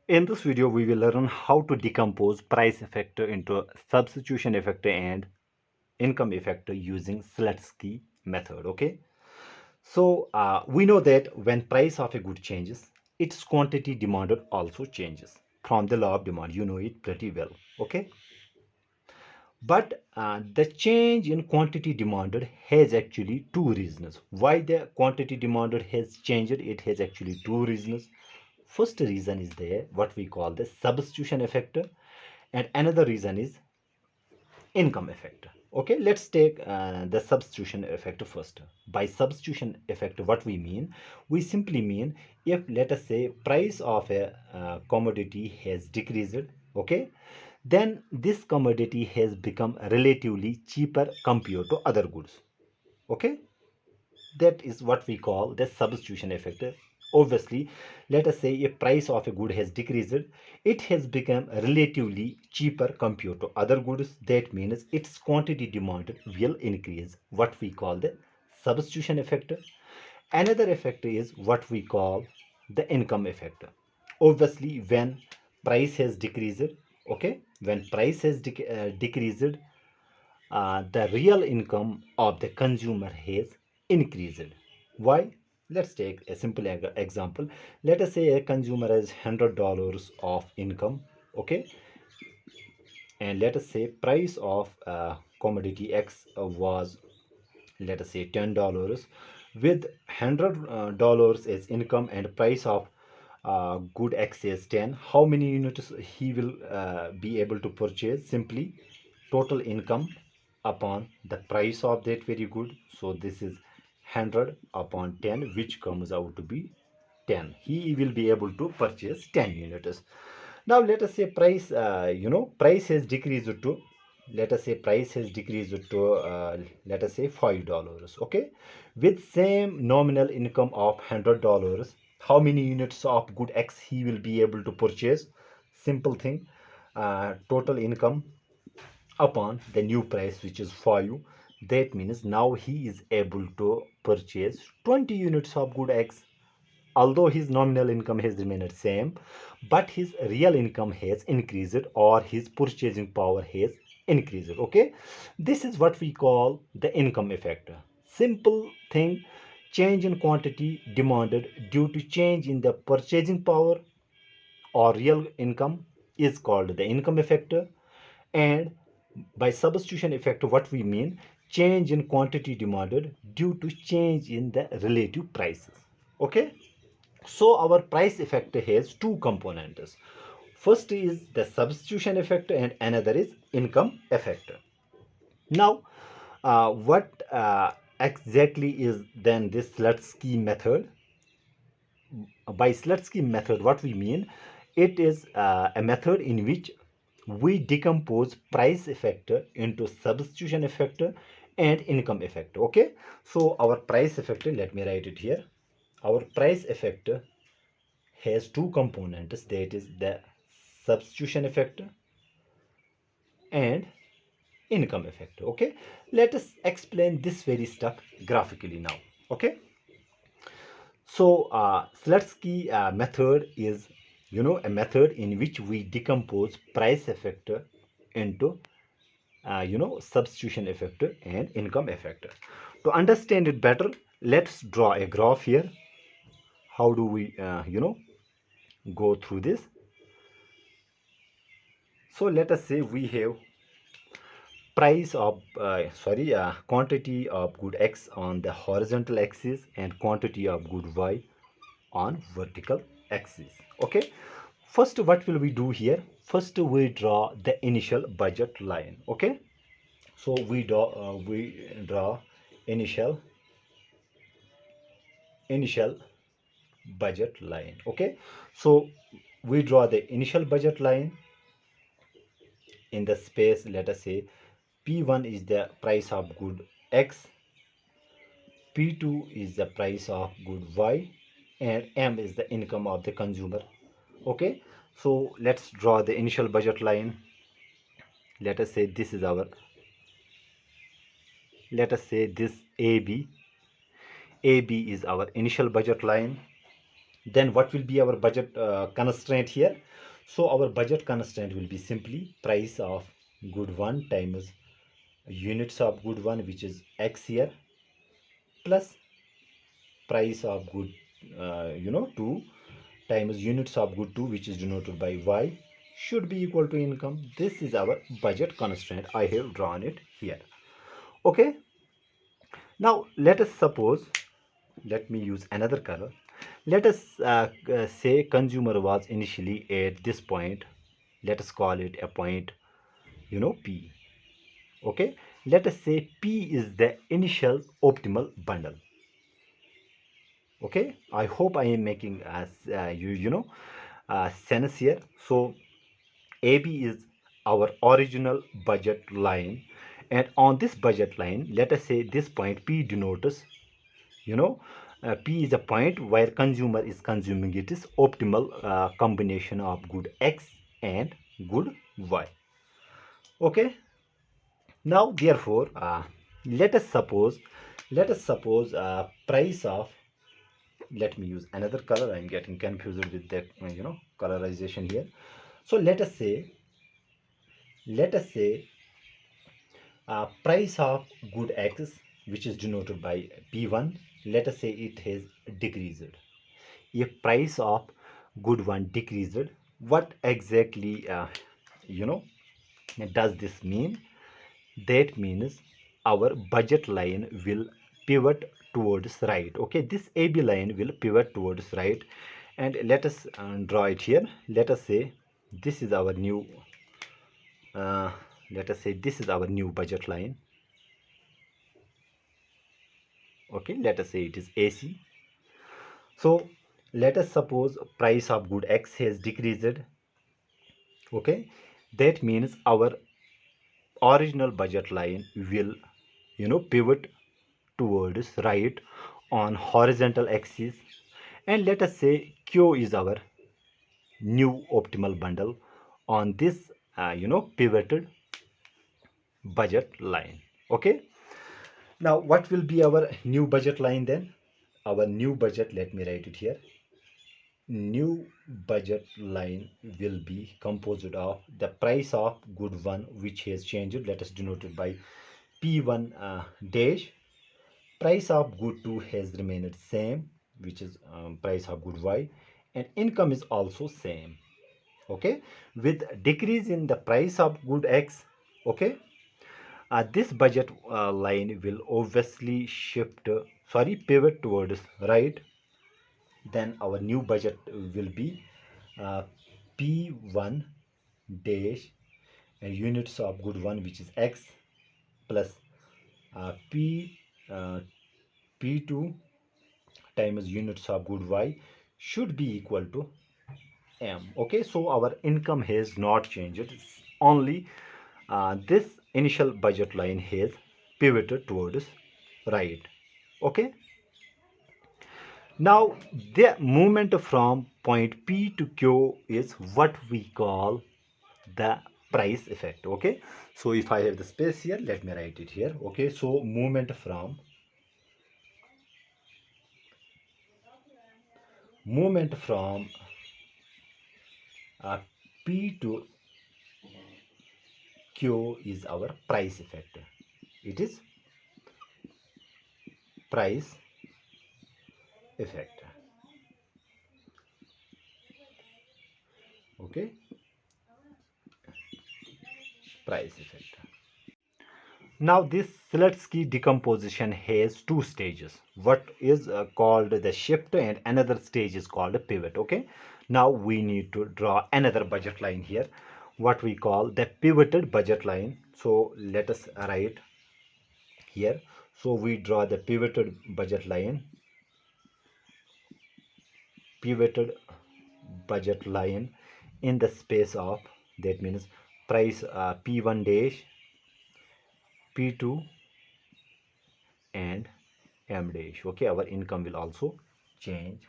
In this video, we will learn how to decompose price effect into substitution effect and income effect using Slutsky method. Okay, so we know that when price of a good changes, its quantity demanded also changes. From the law of demand, you know it pretty well. Okay, but the change in quantity demanded has actually two reasons. Why the quantity demanded has changed? It has actually two reasons. First reason is there what we call the substitution effect, and another reason is income effect. Okay, let's take the substitution effect first. By substitution effect, what we mean, we simply mean if, let us say, price of a commodity has decreased, okay, then this commodity has become relatively cheaper compared to other goods. Okay, that is what we call the substitution effect. Obviously, let us say a price of a good has decreased, it has become relatively cheaper compared to other goods. That means its quantity demanded will increase, what we call the substitution effect. Another effect is what we call the income effect. Obviously, when price has decreased, okay, when price has decreased, the real income of the consumer has increased. Why? Let's take a simple example. Let us say a consumer has $100 of income, okay, and let us say price of commodity X was, let us say, $10. With $100 as income and price of good X is 10, how many units he will be able to purchase? Simply total income upon the price of that very good. So this is 100 upon 10, which comes out to be 10. He will be able to purchase 10 units. Now let us say price, price has decreased to, let us say price has decreased to, let us say $5. Okay, with same nominal income of $100, how many units of good X he will be able to purchase? Simple thing, total income upon the new price, which is 5. That means now he is able to purchase 20 units of good X. Although his nominal income has remained same, but his real income has increased, or his purchasing power has increased. Okay, this is what we call the income effect. Simple thing, change in quantity demanded due to change in the purchasing power or real income is called the income effect. And by substitution effect, what we mean, change in quantity demanded due to change in the relative prices. Okay, so our price effect has two components. First is the substitution effect and another is income effect. Now, what exactly is then this Slutsky method? By Slutsky method, what we mean, it is a method in which we decompose price effect into substitution effect and income effect. Okay, so our price effect, let me write it here. Our price effect has two components, that is the substitution effect and income effect. Okay, let us explain this very stuff graphically now. Okay, so Slutsky method is, a method in which we decompose price effect into substitution effect and income effect. To understand it better, let's draw a graph here. How do we go through this? So let us say we have quantity of good X on the horizontal axis and quantity of good Y on vertical axis. Okay, first what will we do here? First we draw the initial budget line. Okay, so we draw initial budget line. Okay, so we draw the initial budget line in the space, let us say P1 is the price of good X, P2 is the price of good Y, and M is the income of the consumer. Okay, so let's draw the initial budget line. Let us say this is our, let us say this AB is our initial budget line. Then what will be our budget constraint here? So our budget constraint will be simply price of good 1 times units of good 1, which is x here, plus price of good 2 times units of good 2, which is denoted by y, should be equal to income. This is our budget constraint. I have drawn it here. Okay, now let us suppose, let me use another color. Let us say consumer was initially at this point. Let us call it a point, P. Okay, let us say P is the initial optimal bundle. Okay, I hope I am making sense here. So AB is our original budget line, and on this budget line, let us say this point P denotes, P is a point where consumer is consuming it is optimal combination of good X and good Y. Okay, now therefore let us suppose price of, let me use another color. I'm getting confused with the colorization here. So let us say price of good X, which is denoted by P1, let us say it has decreased. If price of good one decreased, what exactly you know does this mean? That means our budget line will pivot towards right. Okay, this AB line will pivot towards right, and let us draw it here. Let us say this is our new budget line. Okay, let us say it is AC. So let us suppose price of good X has decreased. Okay, that means our original budget line will pivot towards right on horizontal axis, and let us say Q is our new optimal bundle on this pivoted budget line. Okay, now what will be our new budget line then? Our new budget, let me write it here. New budget line will be composed of the price of good one, which has changed. Let us denote it by P1 dash. Price of good 2 has remained same, which is price of good y, and income is also same. Okay, with decrease in the price of good x. Okay, this budget line will obviously pivot towards right. Then our new budget will be P1 dash units of good 1, which is x, plus P P2 times units of good y should be equal to m. Okay, so our income has not changed. It's only this initial budget line has pivoted towards right. Okay, now the movement from point P to Q is what we call the price effect. Okay, so if I have the space here, let me write it here. Okay, so movement from P to Q is our price effect. It is price effect. Okay, price effect. Now this Slutsky decomposition has two stages. What is called the shift, and another stage is called a pivot. Okay, now we need to draw another budget line here, what we call the pivoted budget line. So let us write here. So we draw the pivoted budget line in the space of, that means price P1 dash, P2 and M dash. Okay, our income will also change.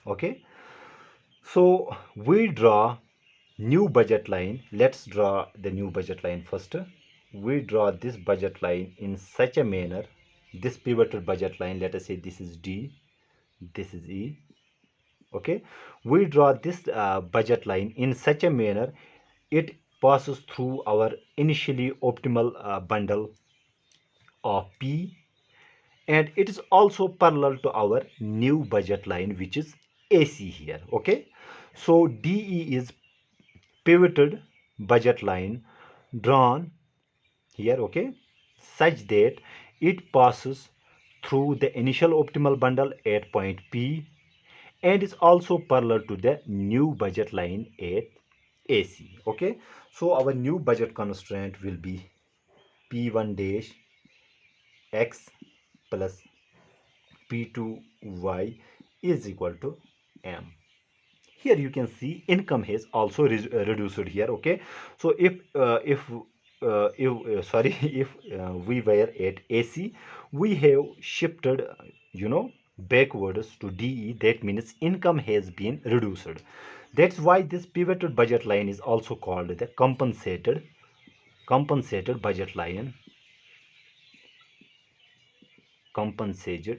Okay, so we draw new budget line. Let's draw the new budget line first. We draw this budget line in such a manner, this pivoted budget line, let us say this is D, this is E, Okay, we draw this budget line in such a manner it passes through our initially optimal bundle of P, and it is also parallel to our new budget line, which is AC here. Okay, so DE is pivoted budget line drawn here, okay, such that it passes through the initial optimal bundle at point P and is also parallel to the new budget line at AC. Okay, so our new budget constraint will be P1 dash X plus P2Y is equal to M. Here you can see income has also reduced here. Okay, so if sorry if we were at AC, we have shifted backwards to DE. That means income has been reduced. That's why this pivoted budget line is also called the compensated budget line. Compensated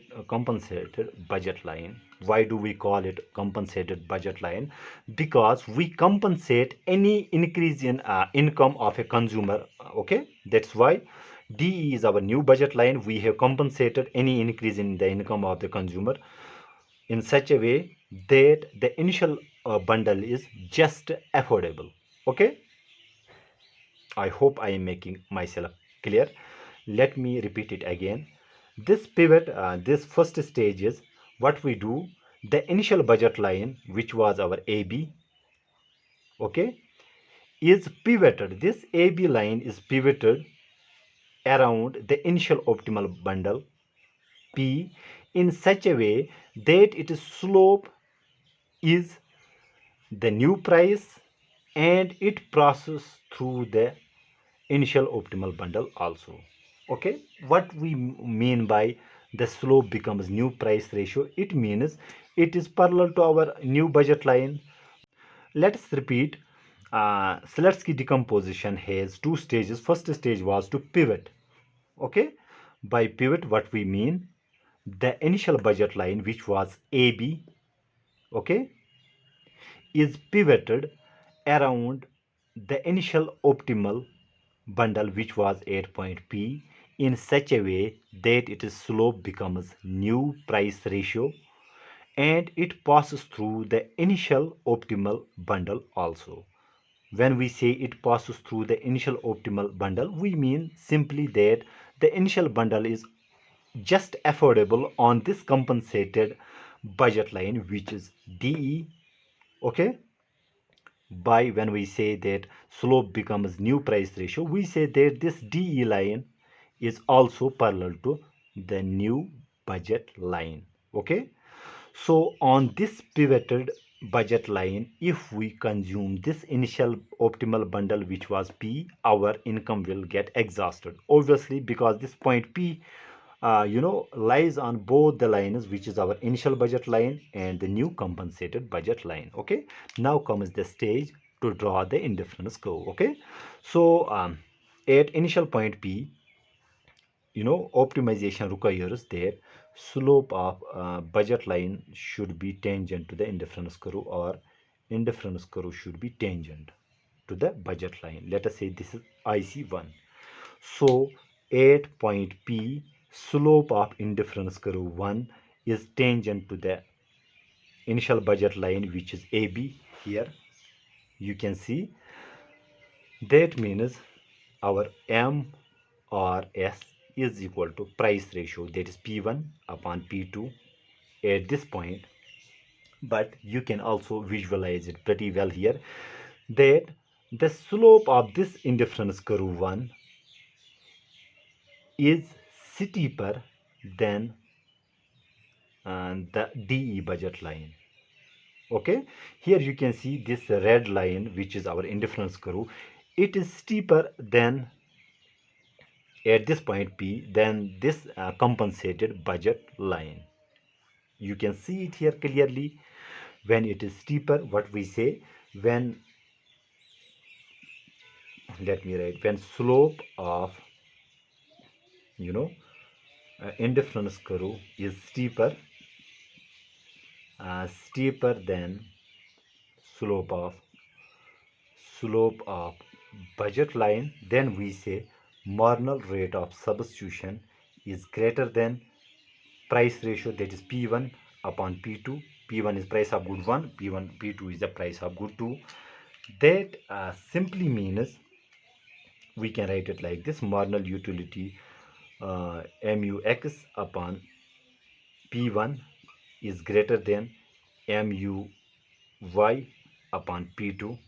budget line. Why do we call it compensated budget line? Because we compensate any increase in income of a consumer. Okay, that's why DE is our new budget line. We have compensated any increase in the income of the consumer in such a way that the initial bundle is just affordable. Okay, I hope I am making myself clear. Let me repeat it again. This pivot, this first stage is what we do. The initial budget line, which was our AB, okay, is pivoted. This AB line is pivoted around the initial optimal bundle P in such a way that its slope is the new price and it passes through the initial optimal bundle also. Okay, what we mean by the slope becomes new price ratio, it means it is parallel to our new budget line. Let us repeat. Slutsky decomposition has two stages. First stage was to pivot. Okay, by pivot what we mean, the initial budget line, which was AB, okay, is pivoted around the initial optimal bundle, which was 8 point P, in such a way that its slope becomes new price ratio and it passes through the initial optimal bundle also. When we say it passes through the initial optimal bundle, we mean simply that the initial bundle is just affordable on this compensated budget line, which is DE. Okay, by when we say that slope becomes new price ratio, we say that this DE line is also parallel to the new budget line. Okay, so on this pivoted budget line, if we consume this initial optimal bundle, which was P, our income will get exhausted, obviously, because this point P lies on both the lines, which is our initial budget line and the new compensated budget line. Okay, now comes the stage to draw the indifference curve. Okay, so at initial point P, optimization requires that slope of budget line should be tangent to the indifference curve, or indifference curve should be tangent to the budget line. Let us say this is IC1. So at point P, slope of indifference curve 1 is tangent to the initial budget line, which is AB. Here you can see that means our M or S is equal to price ratio, that is P1 upon P2 at this point. But you can also visualize it pretty well here that the slope of this indifference curve 1 is steeper than the DE budget line. Okay, here you can see this red line, which is our indifference curve. It is steeper than at this point P than this compensated budget line. You can see it here clearly. When it is steeper, what we say, when, let me write, when slope of indifference curve is steeper, steeper than slope of slope of budget line, then we say marginal rate of substitution is greater than price ratio, that is P1 upon P2. P1 is price of good 1, P2 is the price of good 2. That simply means we can write it like this: marginal utility MUX upon P1 is greater than MUY upon P2.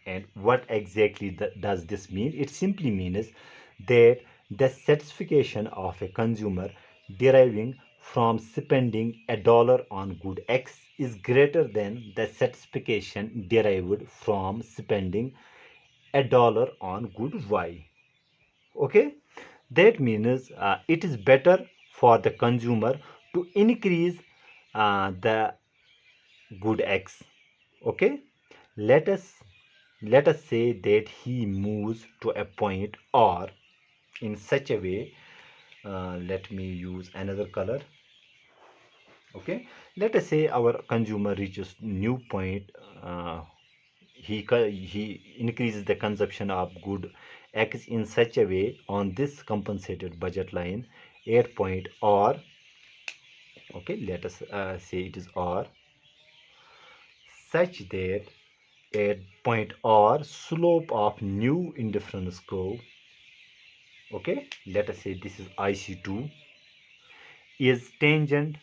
And what exactly does this mean? It simply means that the satisfaction of a consumer deriving from spending $1 on good X is greater than the satisfaction derived from spending $1 on good Y. Okay, that means it is better for the consumer to increase the good X. Okay, let us let us say that he moves to a point R in such a way. Let me use another color. Okay, let us say our consumer reaches new point. He increases the consumption of good X in such a way on this compensated budget line at point R. Okay, let us say it is R, such that at point R slope of new indifference curve, okay, let us say this is IC2, is tangent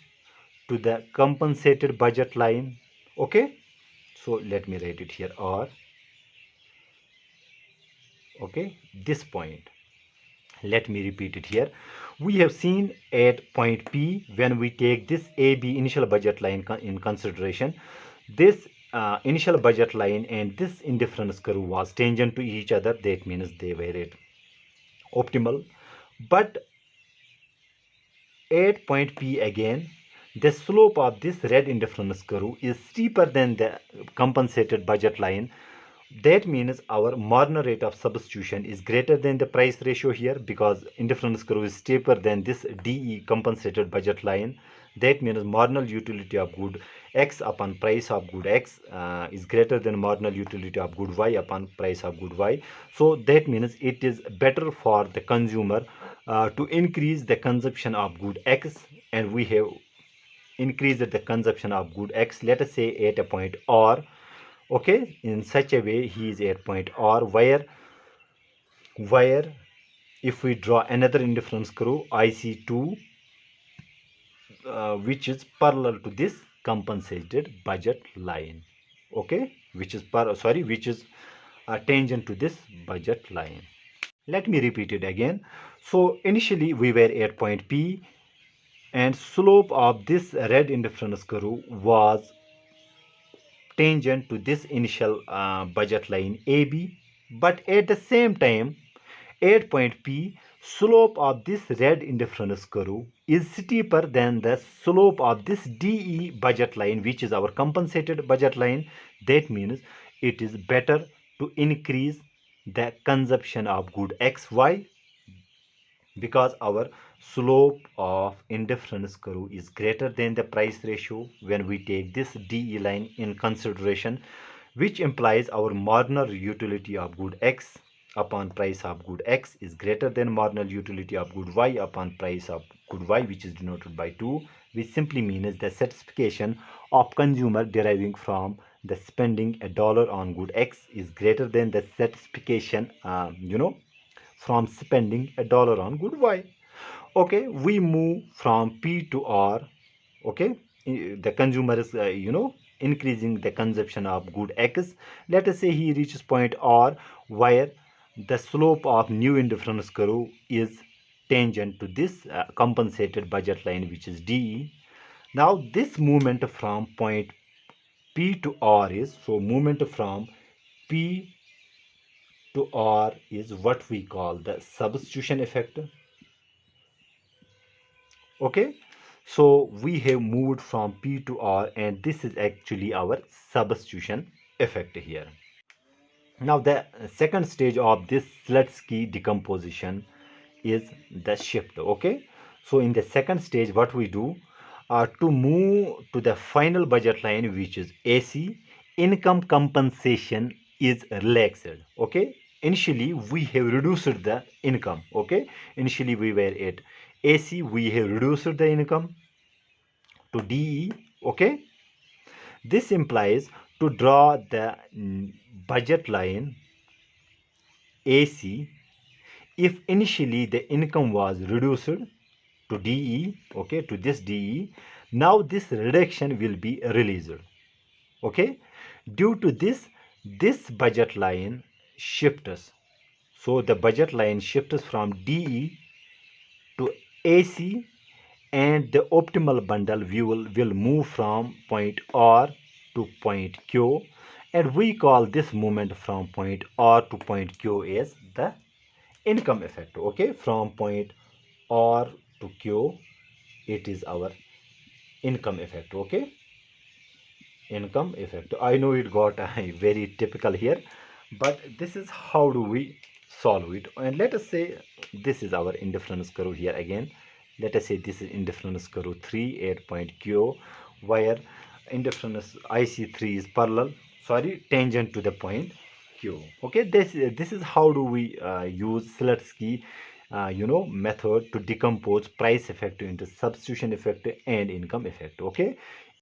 to the compensated budget line. Okay, so let me write it here R. Okay, this point, let me repeat it here. We have seen at point P, when we take this AB initial budget line in consideration, this initial budget line and this indifference curve was tangent to each other. That means they were at optimal. But at point P again, the slope of this red indifference curve is steeper than the compensated budget line. That means our marginal rate of substitution is greater than the price ratio here, because indifference curve is steeper than this DE compensated budget line. That means marginal utility of good X upon price of good X is greater than marginal utility of good Y upon price of good Y. So that means it is better for the consumer to increase the consumption of good X, and we have increased the consumption of good X, let us say at a point R. Okay, in such a way he is at point R, where if we draw another indifference curve IC2, which is parallel to this compensated budget line. Okay, which is tangent to this budget line. Let me repeat it again. So initially we were at point P, and slope of this red indifference curve was tangent to this initial budget line AB, but at the same time at point P, slope of this red indifference curve is steeper than the slope of this DE budget line, which is our compensated budget line. That means it is better to increase the consumption of good XY, because our slope of indifference curve is greater than the price ratio when we take this DE line in consideration, which implies our marginal utility of good X upon price of good X is greater than marginal utility of good Y upon price of good Y, which is denoted by 2, which simply means the satisfaction of consumer deriving from the spending $1 on good X is greater than the satisfaction from spending $1 on good Y. Okay, we move from P to R. Okay, the consumer is increasing the consumption of good X. Let us say he reaches point R, where the slope of new indifference curve is tangent to this compensated budget line, which is DE. Now this movement from point P to R is, so movement from P to R is what we call the substitution effect. Okay, so we have moved from P to R, and this is actually our substitution effect here. Now the second stage of this Slutsky decomposition is the shift. Okay, so in the second stage what we do, to move to the final budget line, which is AC, income compensation is relaxed. Okay, initially we have reduced the income. Okay, initially we were at AC, we have reduced the income to DE. Okay, this implies to draw the budget line AC if initially the income was reduced to DE, okay, to this DE, now this reduction will be released. Okay, due to this budget line shifts. So the budget line shifts from DE to AC, and the optimal bundle will move from point R to point Q, and we call this movement from point R to point Q as the income effect. Okay, from point R to Q, it is our income effect. Okay, income effect. I know it got very typical here, but this is how do we solve it. And let us say this is our indifference curve here again. Let us say this is indifference curve 3 at point Q, where indifference IC3 is parallel, sorry, tangent to the point Q. Okay, this is how do we use Slutsky method to decompose price effect into substitution effect and income effect. Okay,